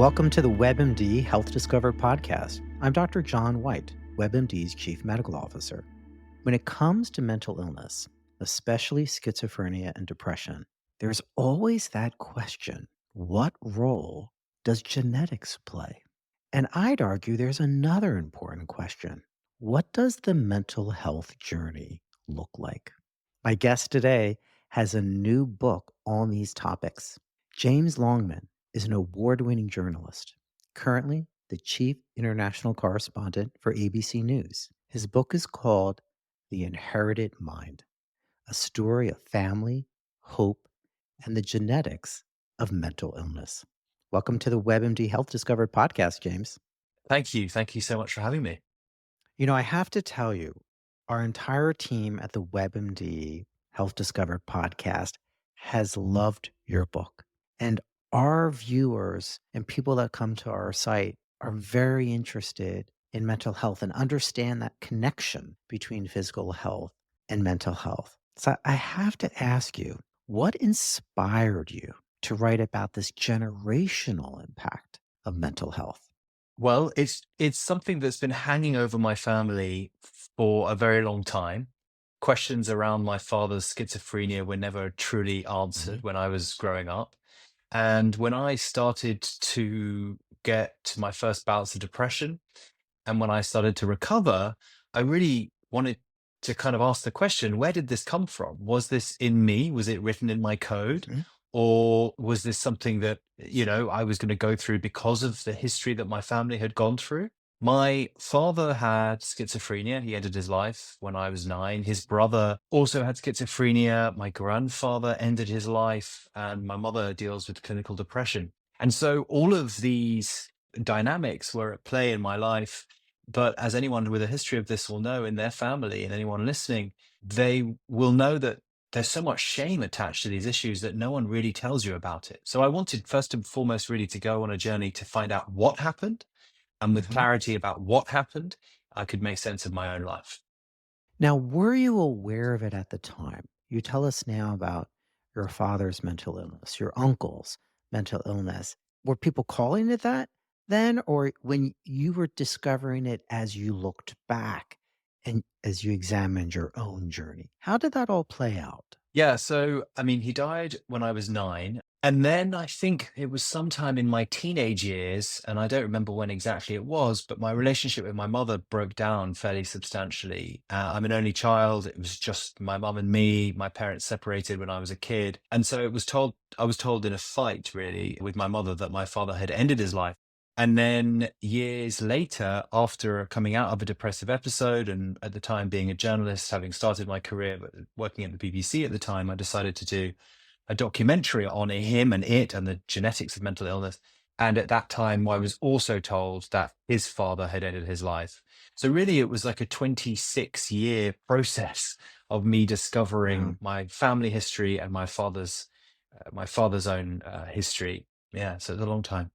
Welcome to the WebMD Health Discovered podcast. I'm Dr. John White, WebMD's Chief Medical Officer. When it comes to mental illness, especially schizophrenia and depression, there's always that question: what role does genetics play? And I'd argue there's another important question: what does the mental health journey look like? My guest today has a new book on these topics. James Longman is an award winning journalist, currently the chief international correspondent for ABC News. His book is called The Inherited Mind: A Story of Family, Hope, and the Genetics of Mental Illness. Welcome to the WebMD Health Discovered podcast, James. Thank you. Thank you so much for having me. I have to tell you, our entire team at the WebMD Health Discovered podcast has loved your book. And our viewers and people that come to our site are very interested in mental health and understand that connection between physical health and mental health. So I have to ask you, what inspired you to write about this generational impact of mental health? Well, it's something that's been hanging over my family for a very long time. Questions around my father's schizophrenia were never truly Mhm. answered when I was growing up. And when I started to get my first bouts of depression, and when I started to recover, I really wanted to kind of ask the question, where did this come from? Was this in me? Was it written in my code? Mhm. Or was this something that, I was going to go through because of the history that my family had gone through? My father had schizophrenia. He ended his life when I was 9. His brother also had schizophrenia. My grandfather ended his life, and my mother deals with clinical depression. And so all of these dynamics were at play in my life. But as anyone with a history of this will know, in their family and anyone listening, they will know that there's so much shame attached to these issues that no one really tells you about it. So I wanted first and foremost really to go on a journey to find out what happened. And with Mhm. clarity about what happened, I could make sense of my own life. Now, were you aware of it at the time? You tell us now about your father's mental illness, your uncle's mental illness. Were people calling it that then, or when you were discovering it as you looked back and as you examined your own journey? How did that all play out? Yeah, so I mean, he died when I was 9. And then I think it was sometime in my teenage years, and I don't remember when exactly it was, but my relationship with my mother broke down fairly substantially. I'm an only child. It was just my mum and me. My parents separated when I was a kid. And so I was told in a fight really with my mother that my father had ended his life. And then years later, after coming out of a depressive episode, and at the time being a journalist, having started my career but working at the BBC at the time, I decided to do a documentary on him and it and the genetics of mental illness. And at that time, I was also told that his father had ended his life. So really, it was like a 26-year process of me Yeah. discovering my family history and my father's own history. Yeah, so it's a long time.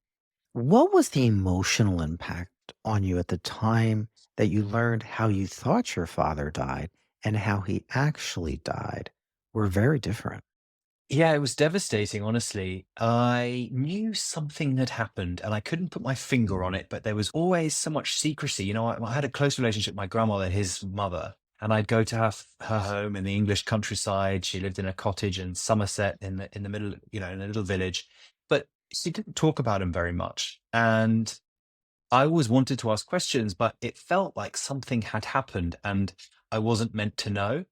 What was the emotional impact on you at the time that you learned how you thought your father died and how he actually died were very different? Yeah, it was devastating, honestly. I knew something had happened and I couldn't put my finger on it, but there was always so much secrecy. I had a close relationship with my grandmother, his mother, and I'd go to her home in the English countryside. She lived in a cottage in Somerset in the middle, in a little village, but she didn't talk about him very much. And I always wanted to ask questions, but it felt like something had happened and I wasn't meant to know.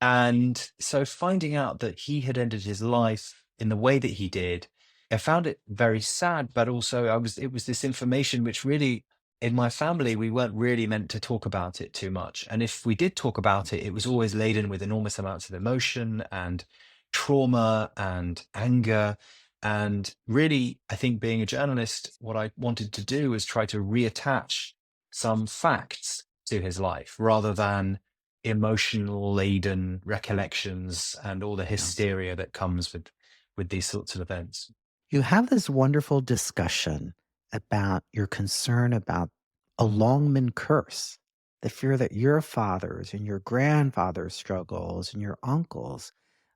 And so finding out that he had ended his life in the way that he did, I found it very sad, but also it was this information which really in my family, we weren't really meant to talk about it too much. And if we did talk about it, it was always laden with enormous amounts of emotion and trauma and anger. And really, I think being a journalist, what I wanted to do was try to reattach some facts to his life rather than emotional laden recollections and all the Yeah. hysteria that comes with these sorts of events. You have this wonderful discussion about your concern about a Longman curse, the fear that your father's and your grandfather's struggles and your uncles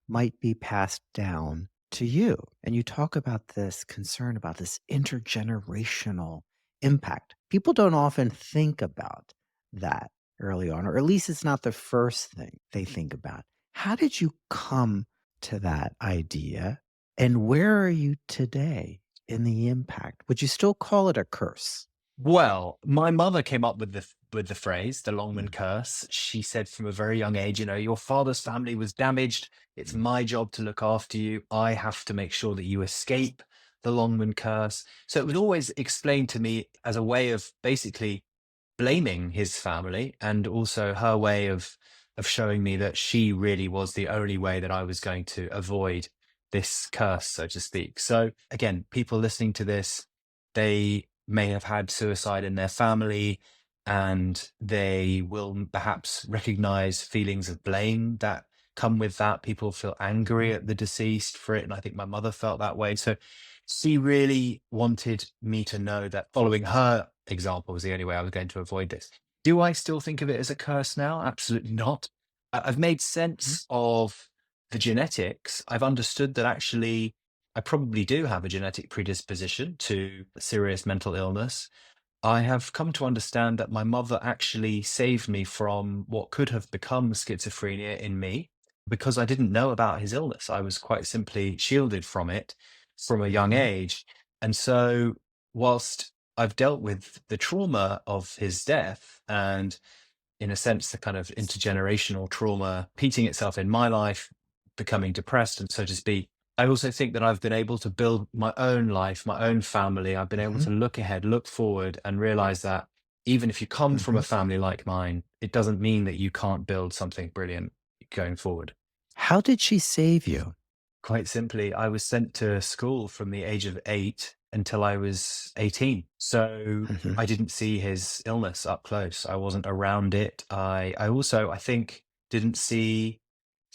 might be passed down to you. And you talk about this concern about this intergenerational impact. People don't often think about that early on, or at least it's not the first thing they think about. How did you come to that idea? And where are you today in the impact? Would you still call it a curse? Well, my mother came up with the phrase, the Longman Mm, curse. She said from a very young age, your father's family was damaged. It's mm, my job to look after you. I have to make sure that you escape the Longman curse. So it was always explained to me as a way of basically blaming his family, and also her way of showing me that she really was the only way that I was going to avoid this curse, so to speak. So again, people listening to this, they may have had suicide in their family, and they will perhaps recognize feelings of blame that come with that. People feel angry mhm, at the deceased for it, and I think my mother felt that way. So she really wanted me to know that following her example was the only way I was going to avoid this. Do I still think of it as a curse now? Absolutely not. I've made mhm, sense of the genetics. I've understood that actually I probably do have a genetic predisposition to serious mental illness. I have come to understand that my mother actually saved me from what could have become schizophrenia in me because I didn't know about his illness. I was quite simply shielded from it from a young mhm, age. And so, whilst I've dealt with the trauma of his death and in a sense, the kind of intergenerational trauma repeating itself in my life, becoming depressed, and so to speak. I also think that I've been able to build my own life, my own family. I've been able mhm, to look ahead, look forward, and realize that even if you come from a mhm. family like mine, it doesn't mean that you can't build something brilliant going forward. How did she save you? Quite simply, I was sent to school from the age of 8 until I was 18. So Mhm, I didn't see his illness up close. I wasn't around it. I also, I think, didn't see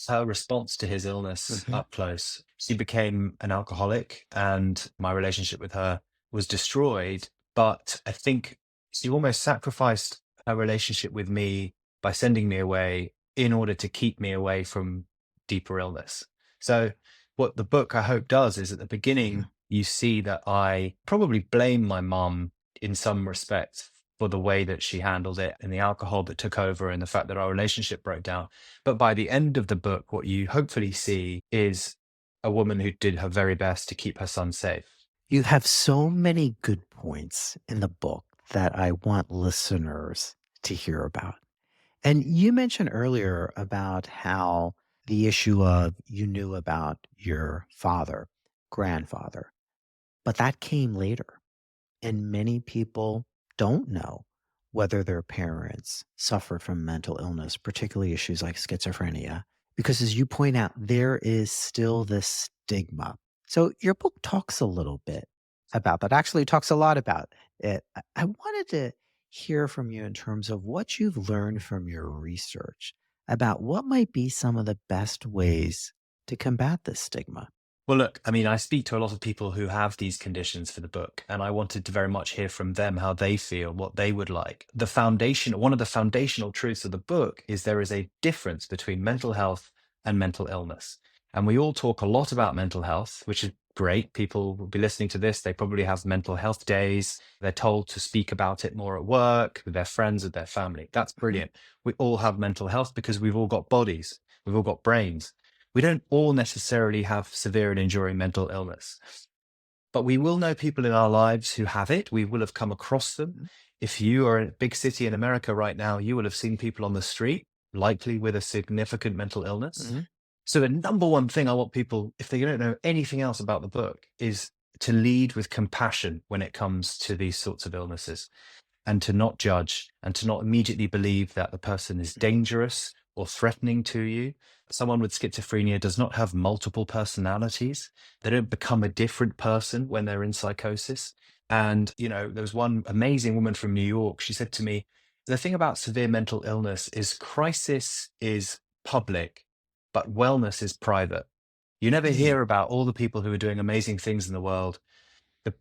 her response to his illness mhm, up close. She became an alcoholic, and my relationship with her was destroyed. But I think she almost sacrificed her relationship with me by sending me away in order to keep me away from deeper illness. So what the book I hope does is at the mhm. beginning, you see that I probably blame my mum in some respects for the way that she handled it and the alcohol that took over and the fact that our relationship broke down. But by the end of the book, what you hopefully see is a woman who did her very best to keep her son safe. You have so many good points in the book that I want listeners to hear about. And you mentioned earlier about how the issue of you knew about your father, grandfather, but that came later. And many people don't know whether their parents suffered from mental illness, particularly issues like schizophrenia, because as you point out, there is still this stigma. So your book talks a little bit about that, actually talks a lot about it. I wanted to hear from you in terms of what you've learned from your research about what might be some of the best ways to combat this stigma. Well, look, I mean, I speak to a lot of people who have these conditions for the book, and I wanted to very much hear from them how they feel, what they would like. One of the foundational truths of the book is there is a difference between mental health and mental illness. And we all talk a lot about mental health, which is great. People will be listening to this. They probably have mental health days. They're told to speak about it more at work, with their friends, with their family. That's Mhm, brilliant. We all have mental health because we've all got bodies, we've all got brains. We don't all necessarily have severe and enduring mental illness, but we will know people in our lives who have it. We will have come across them. mhm, If you are in a big city in America right now, you will have seen people on the street, likely with a significant mental illness. mhm, So, the number one thing I want people, if they don't know anything else about the book, is to lead with compassion when it comes to these sorts of illnesses, and to not judge and to not immediately believe that the person is mhm, dangerous or threatening to you. Someone with schizophrenia does not have multiple personalities. They don't become a different person when they're in psychosis. And, there was one amazing woman from New York. She said to me, the thing about severe mental illness is crisis is public, but wellness is private. You never mm, hear about all the people who are doing amazing things in the world.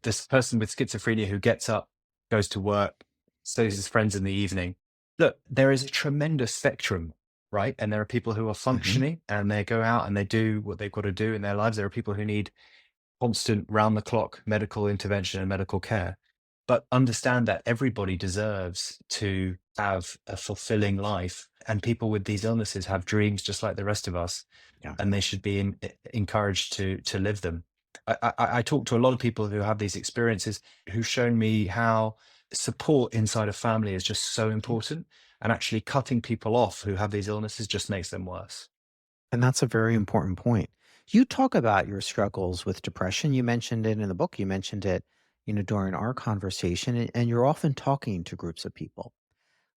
This person with schizophrenia who gets up, goes to work, sees his friends in the evening. Look, there is a tremendous spectrum right? And there are people who are Mhm. functioning and they go out and they do what they've got to do in their lives. There are people who need constant round the clock medical intervention and medical care. But understand that everybody deserves to have a fulfilling life. And people with these illnesses have dreams just like the rest of us, Yeah. and they should be encouraged to live them. I talk to a lot of people who have these experiences who've shown me how support inside a family is just so Mhm. important, and actually cutting people off who have these illnesses just makes them worse. And that's a very important point. You talk about your struggles with depression. You mentioned it in the book. You mentioned it, during our conversation, and you're often talking to groups of people.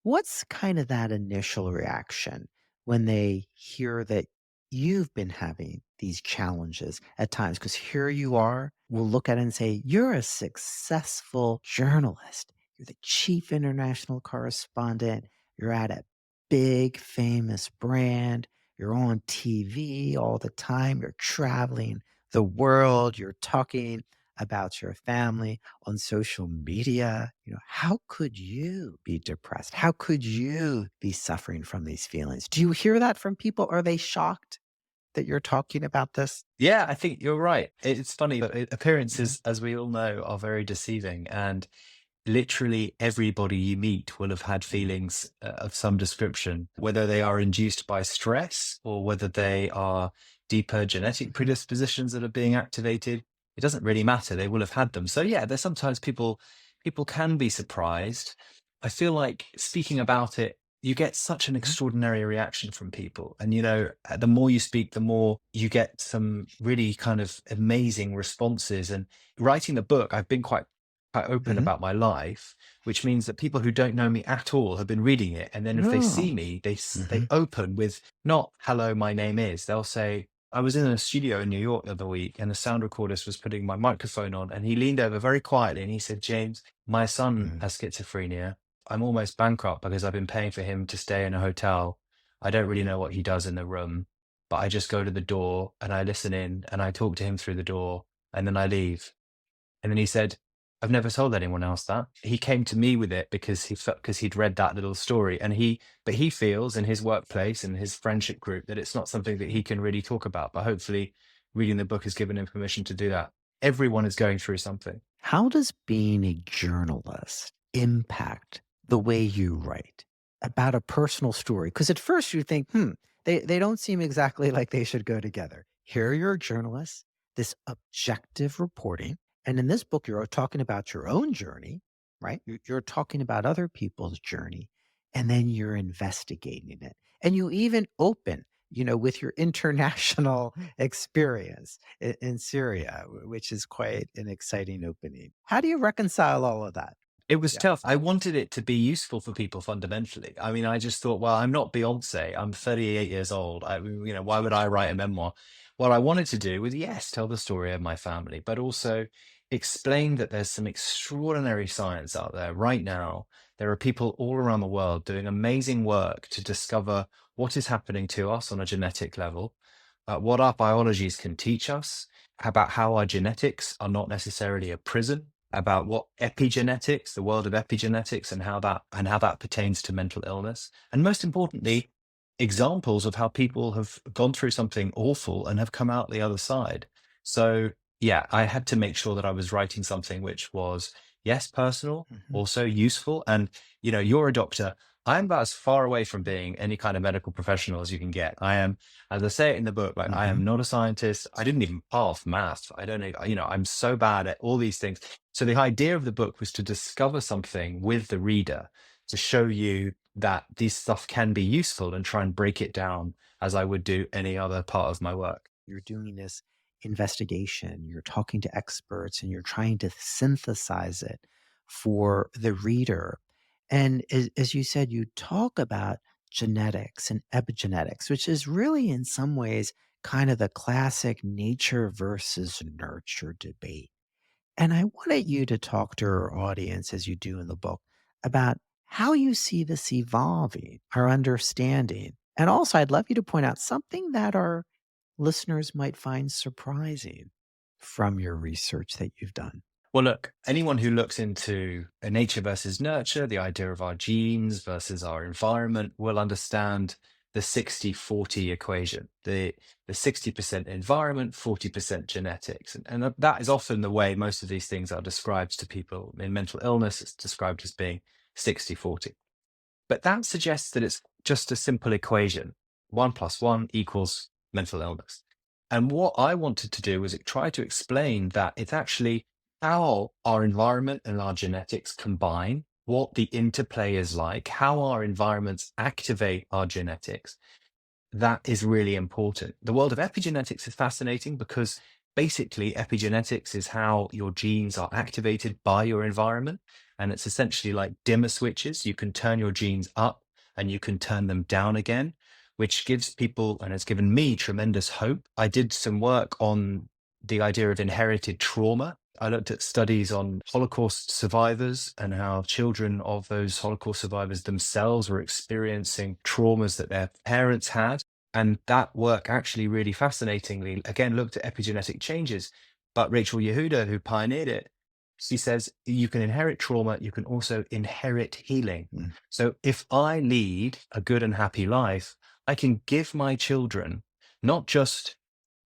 What's kind of that initial reaction when they hear that you've been having these challenges at times? Because here you are, we'll look at it and say, you're a successful journalist. You're the chief international correspondent. You're at a big, famous brand. You're on TV all the time. You're traveling the world. You're talking about your family on social media. How could you be depressed? How could you be suffering from these feelings? Do you hear that from people? Are they shocked that you're talking about this? Yeah, I think you're right. It's funny, but Mhm. appearances, as we all know, are very deceiving. And literally everybody you meet will have had Mhm. feelings of some description, whether they are induced by stress or whether they are deeper genetic Mhm. predispositions that are being activated. It doesn't really matter. They will have had them. So yeah, there's sometimes people can be surprised. I feel like speaking about it, you get such an Mhm. extraordinary reaction from people. And the more you speak, the more you get some really kind of amazing responses. And writing the book, I've been quite open Mhm. about my life, which means that people who don't know me at all have been reading it. And then if they Oh. see me, they Mhm. open with not "Hello, my name is." They'll say, "I was in a studio in New York the other week, and the sound recordist was putting my microphone on, and he leaned over very quietly and he said, 'James, my son Mhm. has schizophrenia. I'm almost bankrupt because I've been paying for him to stay in a hotel. I don't really know what he does in the room, but I just go to the door and I listen in and I talk to him through the door, and then I leave.'" And then he said, "I've never told anyone else that." He came to me with it because he felt because he'd read that little story, and he feels in his workplace and his friendship group that it's not something that he can really talk about. But hopefully, reading the book has given him permission to do that. Everyone is going through something. How does being a journalist impact the way you write about a personal story? Because at first you think, they don't seem exactly like they should go together. Here you're a journalist, this objective reporting. And in this book, you're talking about your own journey, right? You're talking about other people's journey, and then you're investigating it. And you even open, with your international experience in Syria, which is quite an exciting opening. How do you reconcile all of that? It was Yeah. tough. I wanted it to be useful for people fundamentally. I mean, I just thought, well, I'm not Beyonce. I'm 38 years old. Why would I write a memoir? What I wanted to do was, yes, tell the story of my family, but also explain that there's some extraordinary science out there right now. There are people all around the world doing amazing work to discover what is happening to us on a genetic level, what our biologies can teach us, about how our genetics are not necessarily a prison, about what epigenetics, the world of epigenetics, and how that pertains to mental illness, and most importantly, examples of how people have gone through something awful and have come out the other side. So yeah, I had to make sure that I was writing something which was, yes, personal, Mhm. also useful. And you're a doctor. I'm about as far away from being any kind of medical professional as you can get. I am, as I say it in the book, like I Mhm. am not a scientist. I didn't even pass math. I don't know, I'm so bad at all these things. So the idea of the book was to discover something with the reader to show you that this stuff can be useful and try and break it down as I would do any other part of my work. You're doing this investigation, you're talking to experts, and you're trying to synthesize it for the reader. And as you said, you talk about genetics and epigenetics, which is really, in some ways, kind of the classic nature versus nurture debate. And I wanted you to talk to our audience, as you do in the book, about how you see this evolving, our understanding. And also, I'd love you to point out something that our listeners might find surprising from your research that you've done. Well, look, anyone who looks into a nature versus nurture, the idea of our genes versus our environment, will understand the 60-40 equation, the 60% environment, 40% genetics. And that is often the way most of these things are described to people. In mental illness, it's described as being 60-40. But that suggests that it's just a simple equation. 1 + 1 equals mental illness. And what I wanted to do was try to explain that it's actually how our environment and our genetics combine, what the interplay is like, how our environments activate our genetics, that is really important. The world of epigenetics is fascinating because basically epigenetics is how your genes are activated by your environment. And it's essentially like dimmer switches. You can turn your genes up and you can turn them down again, which gives people and has given me tremendous hope. I did some work on the idea of inherited trauma. I looked at studies on Holocaust survivors and how children of those Holocaust survivors themselves were experiencing traumas that their parents had. And that work actually really fascinatingly, again, looked at epigenetic changes. But Rachel Yehuda, who pioneered it, she says you can inherit trauma, you can also inherit healing. Mm, So if I lead a good and happy life, I can give my children not just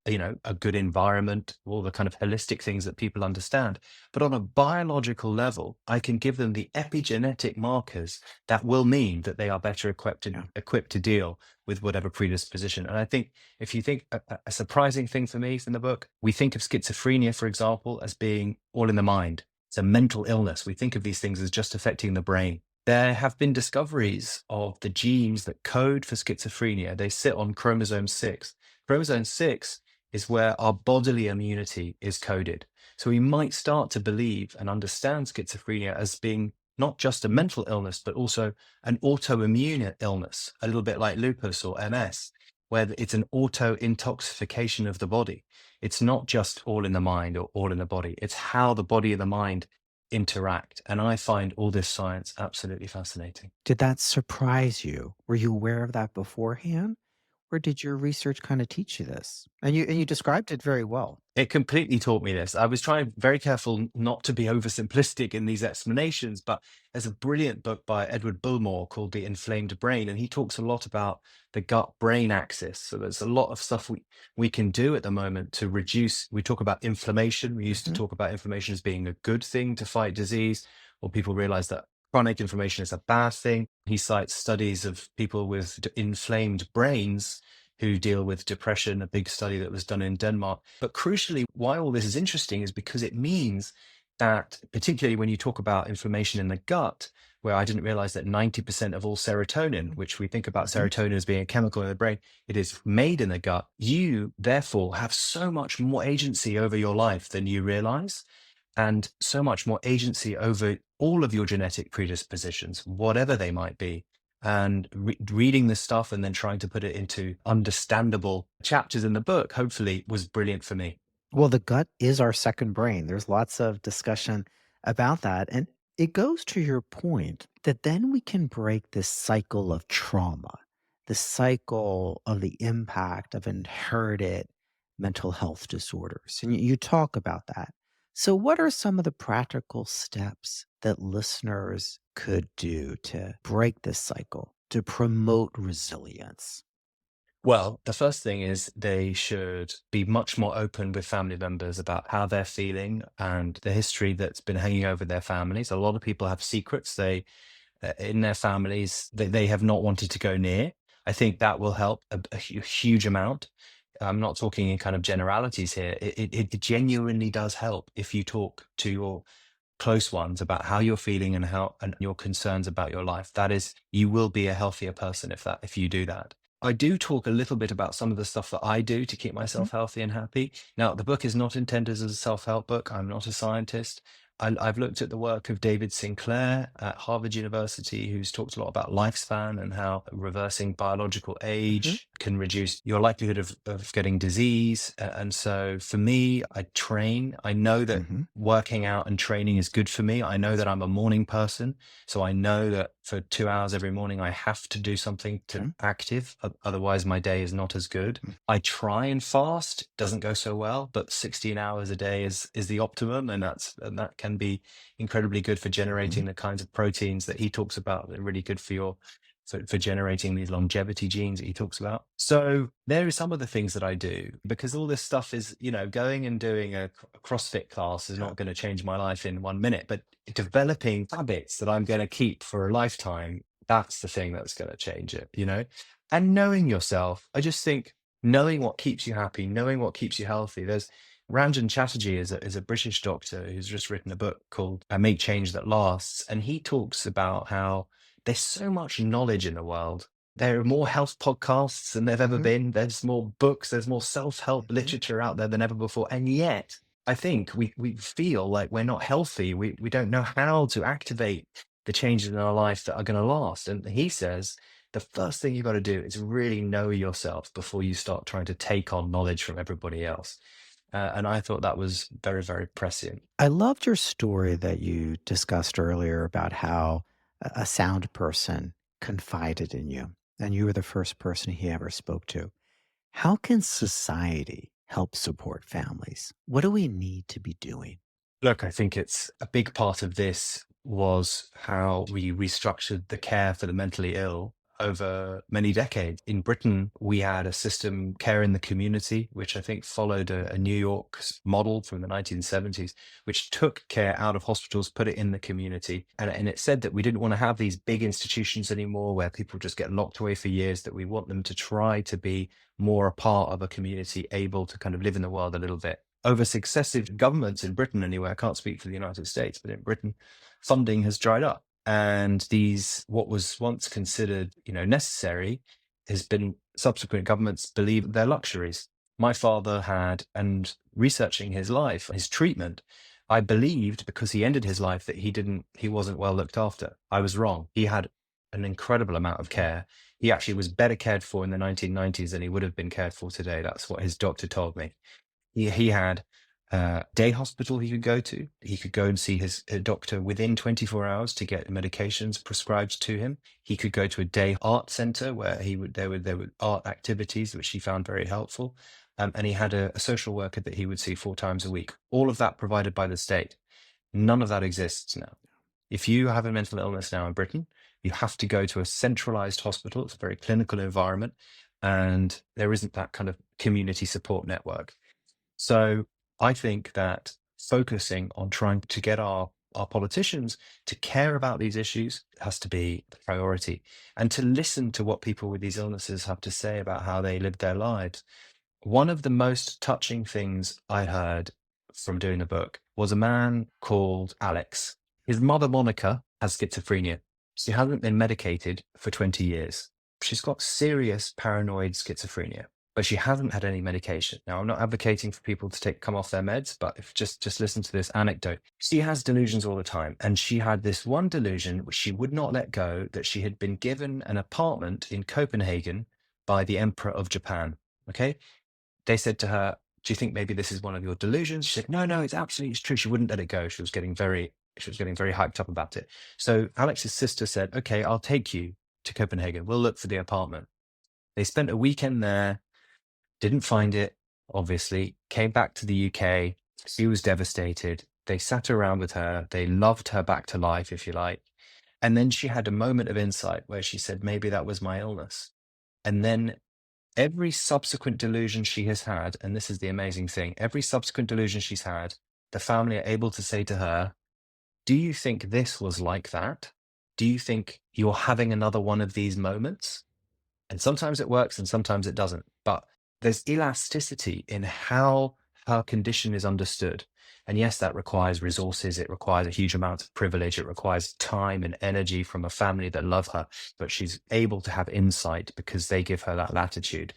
a good environment, all the kind of holistic things that people understand. But on a biological level, I can give them the epigenetic markers that will mean that they are better yeah. equipped to deal with whatever predisposition. And I think if you think a surprising thing for me from the book, we think of schizophrenia, for example, as being all in the mind. It's a mental illness. We think of these things as just affecting the brain. There have been discoveries of the genes that code for schizophrenia. They sit on chromosome 6. Chromosome 6 is where our bodily immunity is coded. So we might start to believe and understand schizophrenia as being not just a mental illness, but also an autoimmune illness, a little bit like lupus or MS, where it's an auto intoxication of the body. It's not just all in the mind or all in the body, it's how the body and the mind interact. And I find all this science absolutely fascinating. Did that surprise you? Were you aware of that beforehand? Or did your research kind of teach you this? And you described it very well. It completely taught me this. I was trying very careful not to be oversimplistic in these explanations, but there's a brilliant book by Edward Bullmore called The Inflamed Brain, and he talks a lot about the gut-brain axis. So there's a lot of stuff we can do at the moment to reduce. We talk about inflammation. We used to Mhm. talk about inflammation as being a good thing to fight disease, or people realize that chronic inflammation is a bad thing. He cites studies of people with inflamed brains who deal with depression, a big study that was done in Denmark. But crucially, why all this is interesting is because it means that, particularly when you talk about inflammation in the gut, where I didn't realize that 90% of all serotonin, which we think about Mhm. serotonin as being a chemical in the brain, it is made in the gut. You, therefore, have so much more agency over your life than you realize, and so much more agency over all of your genetic predispositions, whatever they might be. And reading this stuff and then trying to put it into understandable chapters in the book, hopefully, was brilliant for me. Well, the gut is our second brain. There's lots of discussion about that. And it goes to your point that then we can break this cycle of trauma, the cycle of the impact of inherited mental health disorders. And you talk about that. So, what are some of the practical steps that listeners could do to break this cycle, to promote resilience? Well, the first thing is they should be much more open with family members about how they're feeling and the history that's been hanging over their families. A lot of people have secrets in their families that they have not wanted to go near. I think that will help a huge amount. I'm not talking in kind of generalities here. It genuinely does help if you talk to your close ones about how you're feeling and your concerns about your life. That is, you will be a healthier person if you do that. I do talk a little bit about some of the stuff that I do to keep Mhm. myself healthy and happy. Now, the book is not intended as a self-help book. I'm not a scientist. I've looked at the work of David Sinclair at Harvard University, who's talked a lot about lifespan and how reversing biological Mhm. age can reduce your likelihood of getting disease. And so for me, I train. I know that Mhm. working out and training is good for me. I know that I'm a morning person. So I know that for 2 hours every morning, I have to do something to Okay. active. Otherwise, my day is not as good. Mm. I try and fast, doesn't go so well, but 16 hours a day is the optimum. And that can be incredibly good for Mhm. generating the kinds of proteins that he talks about that are really good for your for generating these longevity genes that he talks about. So there are some of the things that I do because all this stuff is, going and doing a CrossFit class is Yeah. not going to change my life in 1 minute, but developing habits that I'm going to keep for a lifetime, that's the thing that's going to change it. And knowing yourself, I just think knowing what keeps you happy, knowing what keeps you healthy. There's Ranjan Chatterjee is a British doctor who's just written a book called Make Change That Lasts. And he talks about how there's so much knowledge in the world. There are more health podcasts than there've ever Mhm, been. There's more books, there's more self-help mhm. literature out there than ever before. And yet, I think we feel like we're not healthy. We don't know how to activate the changes in our life that are going to last. And he says the first thing you've got to do is really know yourself before you start trying to take on knowledge from everybody else. And I thought that was very, very prescient. I loved your story that you discussed earlier about how a sound person confided in you, and you were the first person he ever spoke to. How can society help support families? What do we need to be doing? Look, I think it's a big part of this was how we restructured the care for the mentally ill over many decades. In Britain, we had a system, care in the community, which I think followed a New York model from the 1970s, which took care out of hospitals, put it in the community. And it said that we didn't want to have these big institutions anymore where people just get locked away for years, that we want them to try to be more a part of a community, able to kind of live in the world a little bit. Over successive governments in Britain, anyway, I can't speak for the United States, but in Britain, funding has dried up. And these, what was once considered, necessary, has been subsequent governments believe they're luxuries. My father had, and researching his life, his treatment, I believed because he ended his life that he wasn't well looked after. I was wrong. He had an incredible amount of care. He actually was better cared for in the 1990s than he would have been cared for today. That's what his doctor told me. He had day hospital he could go to. He could go and see his doctor within 24 hours to get medications prescribed to him. He could go to a day art center where there were art activities which he found very helpful. And he had a social worker that he would see 4 times a week. All of that provided by the state. None of that exists now. If you have a mental illness now in Britain, you have to go to a centralized hospital. It's a very clinical environment, and there isn't that kind of community support network. So I think that focusing on trying to get our politicians to care about these issues has to be the priority, and to listen to what people with these illnesses have to say about how they live their lives. One of the most touching things I heard from doing the book was a man called Alex. His mother, Monica, has schizophrenia. She hasn't been medicated for 20 years. She's got serious paranoid schizophrenia, but she hasn't had any medication. Now, I'm not advocating for people to come off their meds, but if just listen to this anecdote. She has delusions all the time, and she had this one delusion which she would not let go, that she had been given an apartment in Copenhagen by the Emperor of Japan. Okay, they said to her, "Do you think maybe this is one of your delusions?" She said, "No, no, it's true." She wouldn't let it go. She was getting very hyped up about it. So Alex's sister said, "Okay, I'll take you to Copenhagen. We'll look for the apartment." They spent a weekend there, didn't find it, obviously, came back to the UK. She was devastated. They sat around with her. They loved her back to life, if you like. And then she had a moment of insight where she said, maybe that was my illness. And then every subsequent delusion she has had, and this is the amazing thing, every subsequent delusion she's had, the family are able to say to her, do you think this was like that? Do you think you're having another one of these moments? And sometimes it works and sometimes it doesn't. But there's elasticity in how her condition is understood. And yes, that requires resources. It requires a huge amount of privilege. It requires time and energy from a family that love her. But she's able to have insight because they give her that latitude.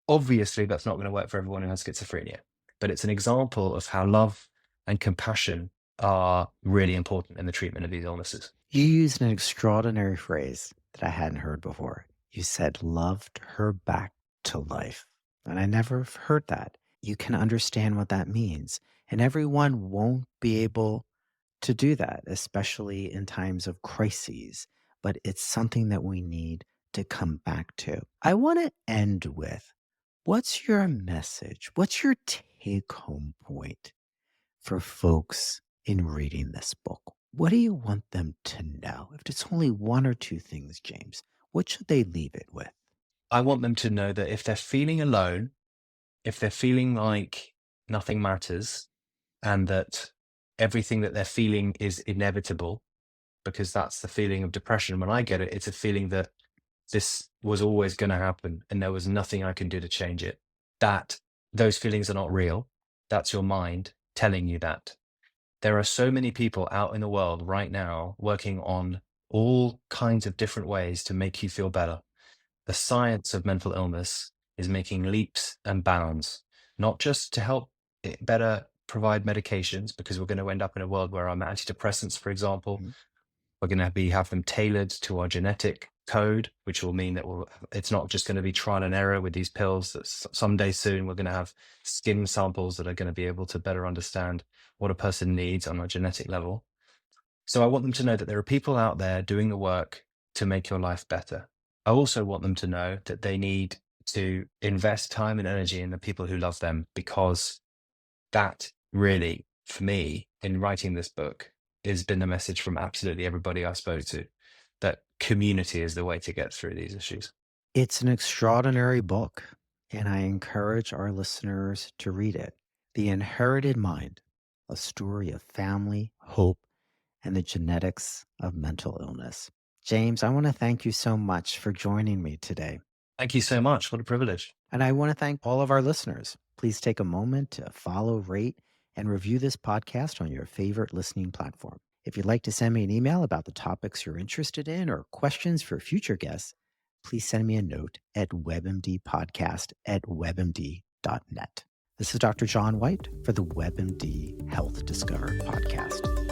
Obviously, that's not going to work for everyone who has schizophrenia. But it's an example of how love and compassion are really important in the treatment of these illnesses. You used an extraordinary phrase that I hadn't heard before. You said, loved her back to life. And I never have heard that. You can understand what that means. And everyone won't be able to do that, especially in times of crises. But it's something that we need to come back to. I want to end with, what's your message? What's your take home point for folks in reading this book? What do you want them to know? If it's only one or two things, James, What should they leave it with? I want them to know that if they're feeling alone, if they're feeling like nothing matters, and that everything that they're feeling is inevitable, because that's the feeling of depression. When I get it, it's a feeling that this was always going to happen and there was nothing I can do to change it. That those feelings are not real. That's your mind telling you that. There are so many people out in the world right now working on all kinds of different ways to make you feel better. The science of mental illness is making leaps and bounds, not just to help it better provide medications, because we're going to end up in a world where our antidepressants, for example, Mhm. we're going to have them tailored to our genetic code, which will mean that it's not just going to be trial and error with these pills. That someday soon we're going to have skin samples that are going to be able to better understand what a person needs on a genetic level. So I want them to know that there are people out there doing the work to make your life better. I also want them to know that they need to invest time and energy in the people who love them, because that really, for me, in writing this book, has been the message from absolutely everybody I spoke to, that community is the way to get through these issues. It's an extraordinary book, and I encourage our listeners to read it. The Inherited Mind, a story of family, hope, and the genetics of mental illness. James, I want to thank you so much for joining me today. Thank you so much. What a privilege. And I want to thank all of our listeners. Please take a moment to follow, rate, and review this podcast on your favorite listening platform. If you'd like to send me an email about the topics you're interested in or questions for future guests, please send me a note at webmdpodcast@webmd.net. This is Dr. John White for the WebMD Health Discover podcast.